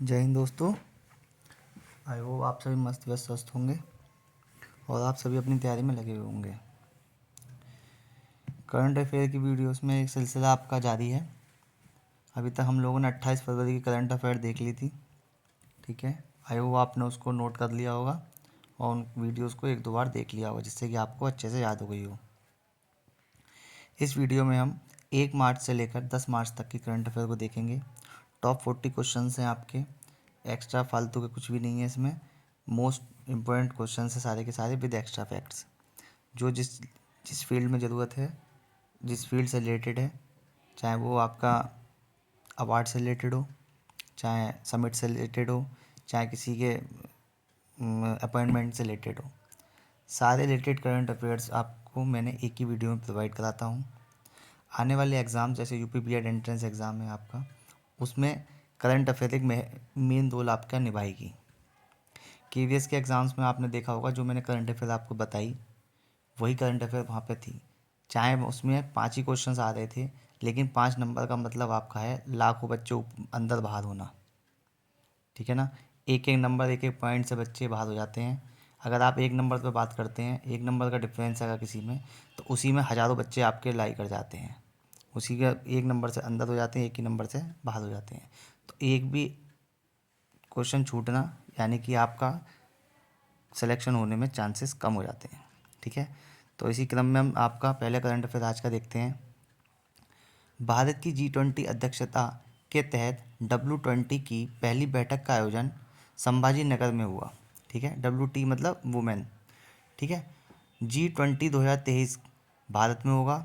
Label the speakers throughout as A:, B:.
A: जय हिंद दोस्तों। I hope आप सभी मस्त व्यस्त स्वस्थ होंगे और आप सभी अपनी तैयारी में लगे हुए होंगे। करंट अफेयर की वीडियोस में एक सिलसिला आपका जारी है। अभी तक हम लोगों ने 28 फरवरी की करंट अफेयर देख ली थी, ठीक है। आई होप आपने उसको नोट कर लिया होगा और उन वीडियोस को एक दो बार देख लिया होगा, जिससे कि आपको अच्छे से याद हो गई हो। इस वीडियो में हम 1 मार्च से लेकर 10 मार्च तक की करंट अफेयर को देखेंगे। टॉप 40 क्वेश्चन हैं आपके, एक्स्ट्रा फालतू के कुछ भी नहीं है इसमें। मोस्ट इम्पोर्टेंट क्वेश्चन है सारे के सारे विद एक्स्ट्रा फैक्ट्स, जो जिस जिस फील्ड में ज़रूरत है, जिस फील्ड से रिलेटेड है, चाहे वो आपका अवार्ड से रिलेटेड हो, चाहे समिट से रिलेटेड हो, चाहे किसी के अपॉइंटमेंट से रिलेटेड हो। सारे रिलेटेड करंट अफेयर्स आपको मैंने एक ही वीडियो में प्रोवाइड कराता हूँ। आने वाले एग्ज़ाम जैसे यूपी बीएड एंट्रेंस एग्ज़ाम है आपका, उसमें करंट अफेयर एक मेन रोल आपका निभाएगी। केवीएस के एग्ज़ाम्स में आपने देखा होगा, जो मैंने करंट अफेयर आपको बताई वही करंट अफेयर वहाँ पे थी। चाहे उसमें 5 ही क्वेश्चंस आ रहे थे, लेकिन 5 नंबर का मतलब आपका है लाखों बच्चे अंदर बाहर होना, ठीक है ना। एक एक नंबर, एक एक पॉइंट से बच्चे बाहर हो जाते हैं। अगर आप एक नंबर पर बात करते हैं, एक नंबर का डिफरेंस अगर किसी में, तो उसी में हज़ारों बच्चे आपके लाई कर जाते हैं। उसी का एक नंबर से अंदर हो जाते हैं, एक ही नंबर से बाहर हो जाते हैं। तो एक भी क्वेश्चन छूटना यानी कि आपका सिलेक्शन होने में चांसेस कम हो जाते हैं, ठीक है। तो इसी क्रम में हम आपका पहले करंट अफेयर आज का देखते हैं। भारत की G20 अध्यक्षता के तहत W20 की पहली बैठक का आयोजन संभाजी नगर में हुआ, ठीक है। WT मतलब वुमेन, ठीक है। G20 2023 भारत में होगा।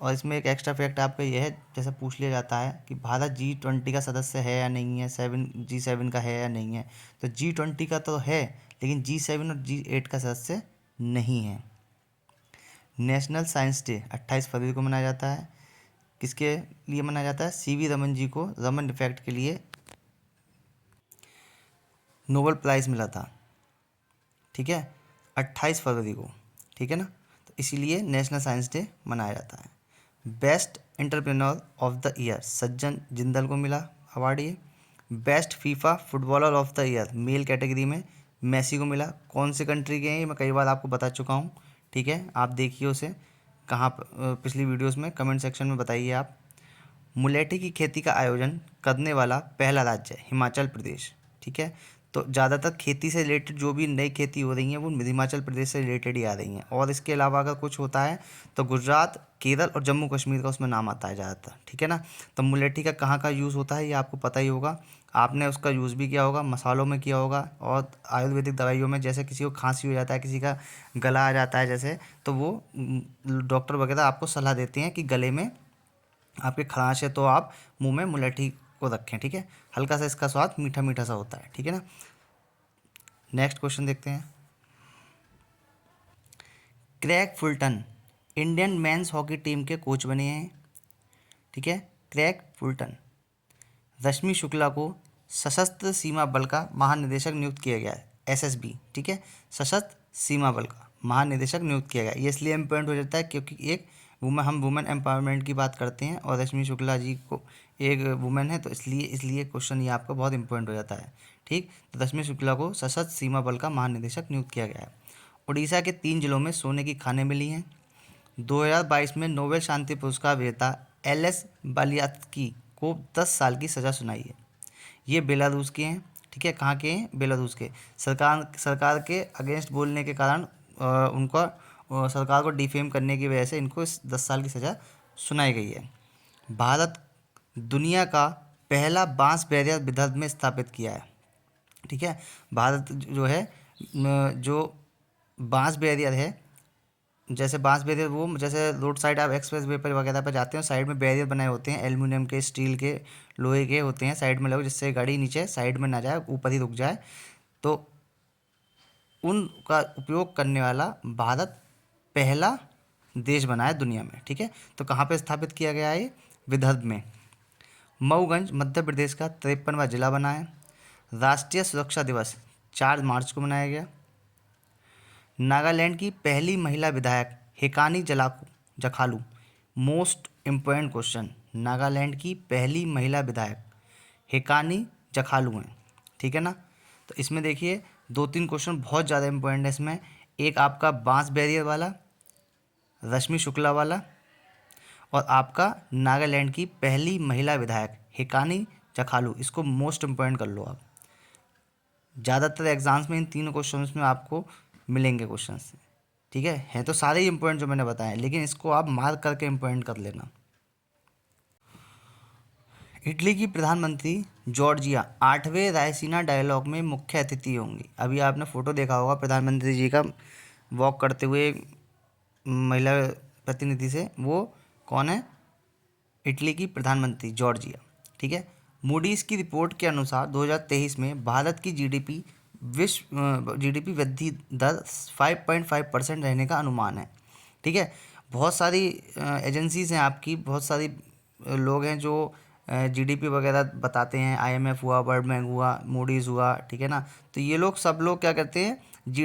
A: और इसमें एक एक्स्ट्रा फैक्ट आपका यह है, जैसे पूछ लिया जाता है कि भारत G20 का सदस्य है या नहीं है, G7 का है या नहीं है, तो G20 का तो है, लेकिन G7 और G8 का सदस्य नहीं है। नेशनल साइंस डे 28 फरवरी को मनाया जाता है। किसके लिए मनाया जाता है? सीवी रमन जी को रमन इफेक्ट के लिए नोबेल प्राइज़ मिला था, ठीक है, 28 फरवरी को, ठीक है ना। तो इसीलिए नेशनल साइंस डे मनाया जाता है। Best entrepreneur of the year सज्जन जिंदल को मिला अवार्ड ये। Best FIFA footballer of the year male category में मेसी को मिला। कौन से कंट्री के हैं ये मैं कई बार आपको बता चुका हूँ, ठीक है, आप देखिए उसे कहाँ पिछली वीडियोस में कमेंट सेक्शन में बताइए आप। मुलेठी की खेती का आयोजन करने वाला पहला राज्य हिमाचल प्रदेश, ठीक है। तो ज़्यादातर खेती से रिलेटेड जो भी नई खेती हो रही हैं वो हिमाचल प्रदेश से रिलेटेड ही आ रही हैं, और इसके अलावा अगर कुछ होता है तो गुजरात, केरल और जम्मू कश्मीर का उसमें नाम आता है ज़्यादातर, ठीक है ना। तो मुलेठी का कहाँ का यूज़ होता है ये आपको पता ही होगा, आपने उसका यूज़ भी किया होगा, मसालों में किया होगा, और आयुर्वेदिक दवाइयों में, जैसे किसी को खांसी हो जाता है, किसी का गला आ जाता है जैसे, तो वो डॉक्टर वगैरह आपको सलाह देते हैं कि गले में आपके खराश है तो आप मुंह में मुलेठी को रखें, ठीक है। हल्का सा इसका स्वाद मीठा मीठा सा होता है, ठीक है ना। नेक्स्ट क्वेश्चन देखते हैं। Craig Fulton Indian men's hockey team के कोच बने हैं, ठीक है। Craig Fulton. रश्मि शुक्ला को सशस्त्र सीमा बल का महानिदेशक नियुक्त किया गया है, एसएसबी, ठीक है। सशस्त्र सीमा बल का महानिदेशक नियुक्त किया गया। ये इसलिए इम्पोर्टेंट हो जाता है क्योंकि एक हम वुमेन एम्पावरमेंट की बात करते हैं, और रश्मि शुक्ला जी को एक वुमेन है, तो इसलिए क्वेश्चन ये आपका बहुत इंपॉर्टेंट हो जाता है, ठीक। तो रश्मि शुक्ला को सशस्त्र सीमा बल का महानिदेशक नियुक्त किया गया है। उड़ीसा के 3 जिलों में सोने की खानें मिली हैं। 2022 में नोबेल शांति पुरस्कार विजेता एलएस बालियात्स्की को 10 साल की सज़ा सुनाई है। ये बेलारूस के हैं, ठीक है। कहाँ के हैं? बेलारूस के। सरकार के अगेंस्ट बोलने के कारण उनका सरकार को डिफेम करने की वजह से इनको इस 10 साल की सज़ा सुनाई गई है। भारत दुनिया का पहला बांस बैरियर विदर्भ में स्थापित किया है, ठीक है। भारत जो है जो बांस बैरियर है, जैसे बांस बैरियर वो जैसे रोड साइड आप एक्सप्रेस वे पर वगैरह पर जाते हो, साइड में बैरियर बनाए होते हैं, एल्युमिनियम के, स्टील के, लोहे के होते हैं, साइड में लगे, जिससे गाड़ी नीचे साइड में ना जाए, ऊपर ही रुक जाए। तो उनका उपयोग करने वाला भारत पहला देश बना है दुनिया में, ठीक है। तो कहाँ पे स्थापित किया गया है? विदर्भ में। मऊगंज मध्य प्रदेश का 53वां जिला बना है। राष्ट्रीय सुरक्षा दिवस 4 मार्च को मनाया गया। नागालैंड की पहली महिला विधायक हिकानी जखालू। मोस्ट इम्पोर्टेंट क्वेश्चन, नागालैंड की पहली महिला विधायक हिकानी जखालू हैं, ठीक है ना। तो इसमें देखिए 2-3 क्वेश्चन बहुत ज़्यादा इंपॉर्टेंट है इसमें। एक आपका बांस बैरियर वाला, रश्मि शुक्ला वाला, और आपका नागालैंड की पहली महिला विधायक हिकानी चखालू, इसको मोस्ट इम्पोर्टेंट कर लो आप। ज़्यादातर एग्जाम्स में इन तीनों क्वेश्चंस में आपको मिलेंगे क्वेश्चंस, ठीक है। हैं तो सारे ही इंपॉर्टेंट जो मैंने बताए, लेकिन इसको आप मार्क करके इंपॉर्टेंट कर लेना। इटली की प्रधानमंत्री जॉर्जिया 8वें रायसीना डायलॉग में मुख्य अतिथि होंगी। अभी आपने फ़ोटो देखा होगा प्रधानमंत्री जी का वॉक करते हुए महिला प्रतिनिधि से, वो कौन है? इटली की प्रधानमंत्री जॉर्जिया, ठीक है। मूडीज़ की रिपोर्ट के अनुसार 2023 में भारत की जीडीपी वृद्धि दर 5.5% रहने का अनुमान है, ठीक है। बहुत सारी एजेंसीज़ हैं आपकी, बहुत सारी लोग हैं जो जीडीपी वगैरह बताते हैं। आईएमएफ हुआ, वर्ल्ड बैंक हुआ, मूडीज़ हुआ, ठीक है ना। तो ये लोग सब लोग क्या करते हैं,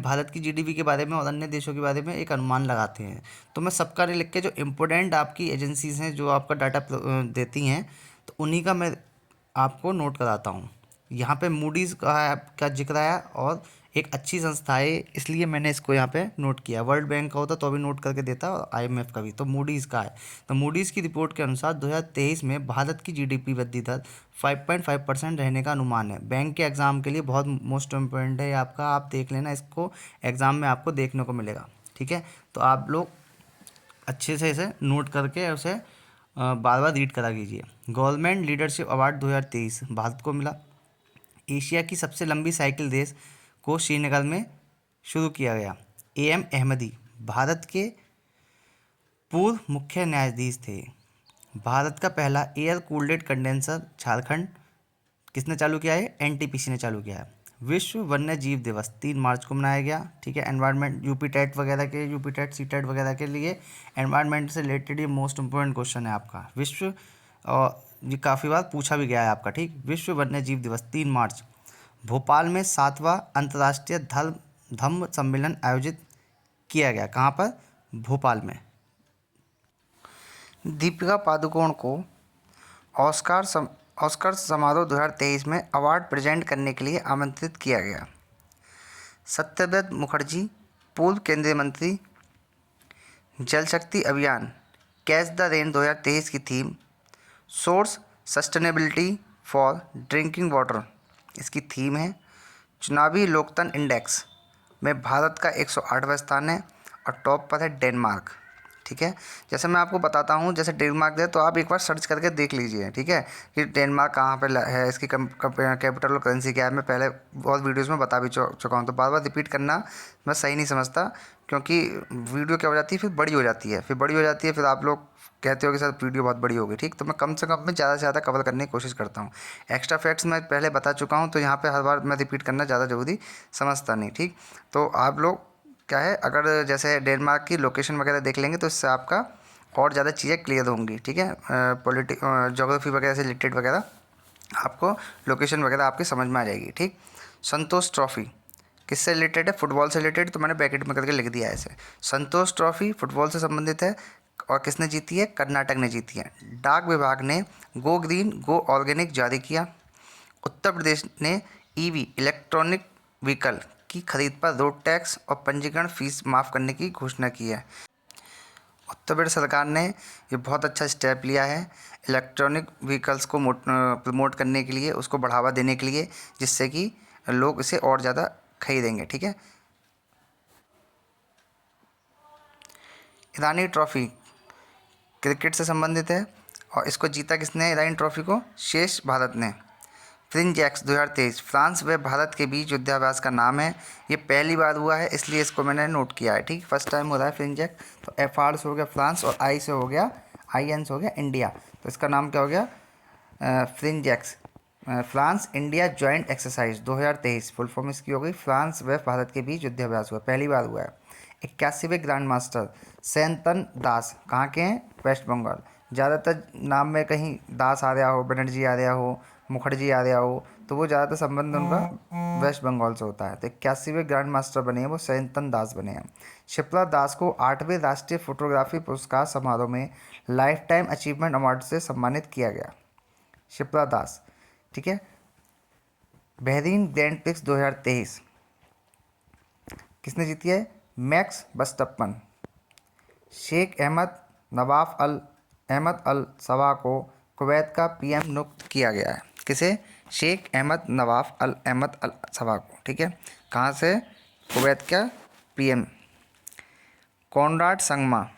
A: भारत की जीडीपी के बारे में और अन्य देशों के बारे में एक अनुमान लगाते हैं। तो मैं सबका लिख के, जो इम्पोर्टेंट आपकी एजेंसीज़ हैं जो आपका डाटा देती हैं, तो उन्हीं का मैं आपको नोट कराता हूँ। यहाँ पे मूडीज़ का जिक्र आया और एक अच्छी संस्था है, इसलिए मैंने इसको यहाँ पे नोट किया। वर्ल्ड बैंक का होता तो अभी नोट करके देता, और आईएमएफ का भी। तो मूडीज़ का है। तो मूडीज़ की रिपोर्ट के अनुसार 2023 में भारत की जीडीपी वृद्धि दर 5.5% रहने का अनुमान है। बैंक के एग्ज़ाम के लिए बहुत मोस्ट इम्पोर्टेंट है आपका, आप देख लेना इसको, एग्ज़ाम में आपको देखने को मिलेगा, ठीक है। तो आप लोग अच्छे से इसे नोट करके उसे बार बार रीड करा कीजिए। गवर्नमेंट लीडरशिप अवार्ड 2023 भारत को मिला। एशिया की सबसे लंबी साइकिल रेस को श्रीनगर में शुरू किया गया। एएम अहमदी भारत के पूर्व मुख्य न्यायाधीश थे। भारत का पहला एयर कूल्ड कंडेंसर झारखंड किसने चालू किया है? एनटीपीसी ने चालू किया है। विश्व वन्य जीव दिवस 3 मार्च को मनाया गया, ठीक है। एनवायरनमेंट यूपी टेट वगैरह के, यूपी टेट सी टेट वगैरह के लिए एनवायरनमेंट से रिलेटेड ये मोस्ट इंपॉर्टेंट क्वेश्चन है आपका। विश्व, और ये काफ़ी बार पूछा भी गया है आपका, ठीक। विश्व वन्य जीव दिवस 3 मार्च। भोपाल में 7वां अंतर्राष्ट्रीय धम्म सम्मेलन आयोजित किया गया। कहाँ पर? भोपाल में। दीपिका पादुकोण को ऑस्कर समारोह 2023 में अवार्ड प्रेजेंट करने के लिए आमंत्रित किया गया। सत्यव्रत मुखर्जी पूर्व केंद्रीय मंत्री। जल शक्ति अभियान कैच द रेन 2023 की theme source sustainability for drinking water इसकी थीम है। चुनावी लोकतंत्र इंडेक्स में भारत का 108वां स्थान है और टॉप पर है डेनमार्क, ठीक है। जैसे मैं आपको बताता हूँ, जैसे डेनमार्क है तो आप एक बार सर्च करके देख लीजिए, ठीक है, कि डेनमार्क कहाँ पे है, इसकी कैपिटल और करेंसी क्या है। मैं पहले बहुत वीडियोस में बता भी चुका हूँ, तो बार बार रिपीट करना मैं सही नहीं समझता, क्योंकि वीडियो क्या हो जाती है, फिर बड़ी हो जाती है, फिर आप लोग कहते हो कि सर वीडियो बहुत बड़ी होगी, ठीक। तो मैं कम से कम में ज़्यादा से ज़्यादा कवर करने की कोशिश करता हूँ। एक्स्ट्रा फैक्ट्स मैं पहले बता चुका हूँ, तो यहाँ पे हर बार मैं रिपीट करना ज़्यादा ज़रूरी समझता नहीं, ठीक। तो आप लोग क्या है, अगर जैसे डेनमार्क की लोकेशन वगैरह देख लेंगे तो इससे आपका और ज़्यादा चीज़ें क्लियर होंगी, ठीक है। ज्योग्राफी वगैरह से रिलेटेड वगैरह आपको लोकेशन वगैरह आपकी समझ में आ जाएगी, ठीक। संतोष ट्रॉफी किससे रिलेटेड है? फुटबॉल से रिलेटेड, तो मैंने ब्रैकेट में करके लिख दिया है इसे। संतोष ट्रॉफी फुटबॉल से संबंधित है और किसने जीती है? कर्नाटक ने जीती है। डाक विभाग ने गो ग्रीन गो ऑर्गेनिक जारी किया। उत्तर प्रदेश ने ईवी इलेक्ट्रॉनिक व्हीकल की खरीद पर रोड टैक्स और पंजीकरण फीस माफ़ करने की घोषणा की है। उत्तर प्रदेश सरकार ने ये बहुत अच्छा स्टेप लिया है इलेक्ट्रॉनिक व्हीकल्स को प्रमोट करने के लिए, उसको बढ़ावा देने के लिए, जिससे कि लोग इसे और ज़्यादा खरीदेंगे, ठीक है। ईरानी ट्रॉफी क्रिकेट से संबंधित है और इसको जीता किसने? ईरानी ट्रॉफी को शेष भारत ने। फ्रिंजैक्स 2023 फ्रांस व भारत के बीच युद्धाभ्यास का नाम है। ये पहली बार हुआ है, इसलिए इसको मैंने नोट किया है, ठीक। फर्स्ट टाइम हो रहा है फ्रिंजैक्स। तो एफ आर से हो गया फ्रांस और आई से हो गया, आई एन से हो गया इंडिया। तो इसका नाम क्या हो गया? FRINJEX France India joint exercise 2023 full form इसकी हो गई। फ्रांस व भारत के बीच युद्धाभ्यास हुआ, पहली बार हुआ है। 81वें ग्रैंड मास्टर सैंतन दास कहाँ के हैं? वेस्ट बंगाल। ज़्यादातर नाम में कहीं दास आ रहा हो, बनर्जी आ रहा हो, मुखर्जी आ रहा हो, तो वो ज़्यादातर संबंध उनका वेस्ट बंगाल से होता है। तो 81वें ग्रैंड मास्टर बने हैं वो सैंतन दास बने हैं। शिप्रा दास को 8वें राष्ट्रीय फोटोग्राफी पुरस्कार समारोह में लाइफ टाइम अचीवमेंट अवार्ड से सम्मानित किया गया। शिप्रा दास, ठीक है। बहरीन ग्रैंड प्रिक्स 2023 किसने जीती है? मैक्स वर्स्टप्पन। शेख अहमद अल सबा को कुवैत का पीएम नियुक्त किया गया है। किसे? शेख नवाफ अहमद अल सबा को। ठीक है, कहाँ से? कुवैत का पीएम। कॉनराड संगमा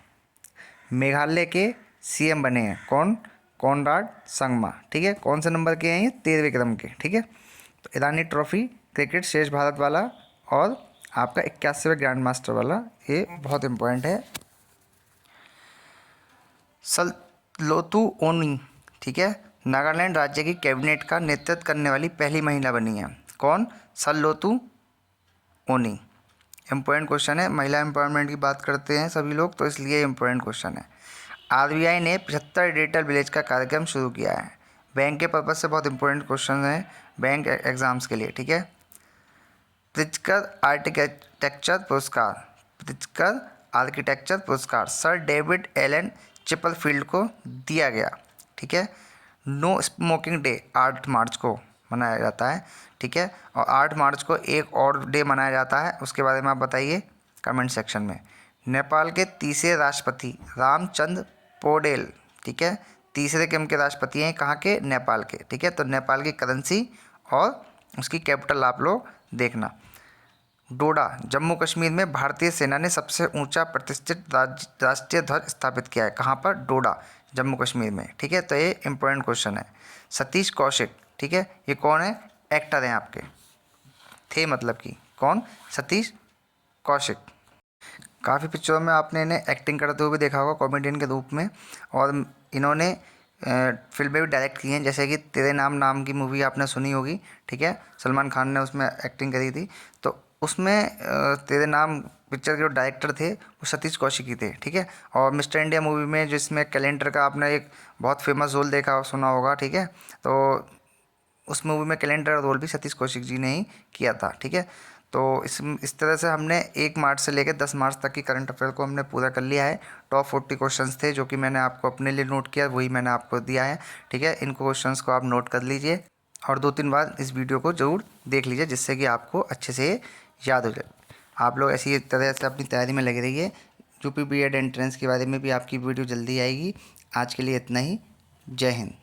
A: मेघालय के सीएम बने हैं। कौन? कॉनराड संगमा। ठीक है, कौन से नंबर के हैं ये? 13वें क्रम के। ठीक है, तो ईरानी ट्रॉफी क्रिकेट शेष भारत वाला और आपका 81वें ग्रैंड मास्टर वाला, ये बहुत इंपॉर्टेंट है। सललोतु ओनी, ठीक है, नागालैंड राज्य की कैबिनेट का नेतृत्व करने वाली पहली महिला बनी है। कौन? सललोतु ओनी। इम्पोर्टेंट क्वेश्चन है, महिला एम्पावरमेंट की बात करते हैं सभी लोग, तो इसलिए इम्पोर्टेंट क्वेश्चन है। आरबीआई ने 75 डिजिटल विलेज का कार्यक्रम शुरू किया है। बैंक के पर्पज से बहुत इंपॉर्टेंट क्वेश्चन है बैंक एग्जाम्स के लिए। ठीक है, प्रित्जकर आर्किटेक्चर पुरस्कार सर डेविड एलन चिपलफील्ड को दिया गया। ठीक है, नो स्मोकिंग डे 8 मार्च को मनाया जाता है। ठीक है, और 8 मार्च को एक और डे मनाया जाता है, उसके बारे में आप बताइए कमेंट सेक्शन में। नेपाल के तीसरे राष्ट्रपति रामचंद्र पौडेल, ठीक है, तीसरे क्रम के राष्ट्रपति हैं। कहाँ के? नेपाल के। ठीक है, तो नेपाल की करेंसी और उसकी कैपिटल आप लोग देखना। डोडा जम्मू कश्मीर में भारतीय सेना ने सबसे ऊंचा प्रतिष्ठित राष्ट्रीय ध्वज स्थापित किया है। कहाँ पर? डोडा जम्मू कश्मीर में। ठीक है, तो ये इंपॉर्टेंट क्वेश्चन है। सतीश कौशिक, ठीक है, ये कौन है? एक्टर हैं आपके, थे मतलब कि कौन? सतीश कौशिक। काफ़ी पिक्चरों में आपने इन्हें एक्टिंग करते हुए भी देखा होगा कॉमेडियन के रूप में, और इन्होंने फिल्में भी डायरेक्ट की हैं, जैसे कि तेरे नाम की मूवी आपने सुनी होगी। ठीक है, सलमान खान ने उसमें एक्टिंग करी थी, तो उसमें तेरे नाम पिक्चर के जो डायरेक्टर थे वो सतीश कौशिक ही थे। ठीक है, और मिस्टर इंडिया मूवी में जिसमें कैलेंडर का आपने एक बहुत फेमस रोल देखा सुना होगा। ठीक है, तो उस मूवी में कैलेंडर का रोल भी सतीश कौशिक जी ने ही किया था। ठीक है, तो इस तरह से हमने 1 मार्च से लेकर 10 मार्च तक की करंट अफेयर को हमने पूरा कर लिया है। टॉप 40 क्वेश्चंस थे जो कि मैंने आपको अपने लिए नोट किया, वही मैंने आपको दिया है। ठीक है, इन क्वेश्चंस को आप नोट कर लीजिए और 2-3 बार इस वीडियो को ज़रूर देख लीजिए, जिससे कि आपको अच्छे से याद हो जाए। आप लोग ऐसी तरह से अपनी तैयारी में लगे रहिए। यूपी बीएड एंट्रेंस के बारे में भी आपकी वीडियो जल्दी आएगी। आज के लिए इतना ही। जय हिंद।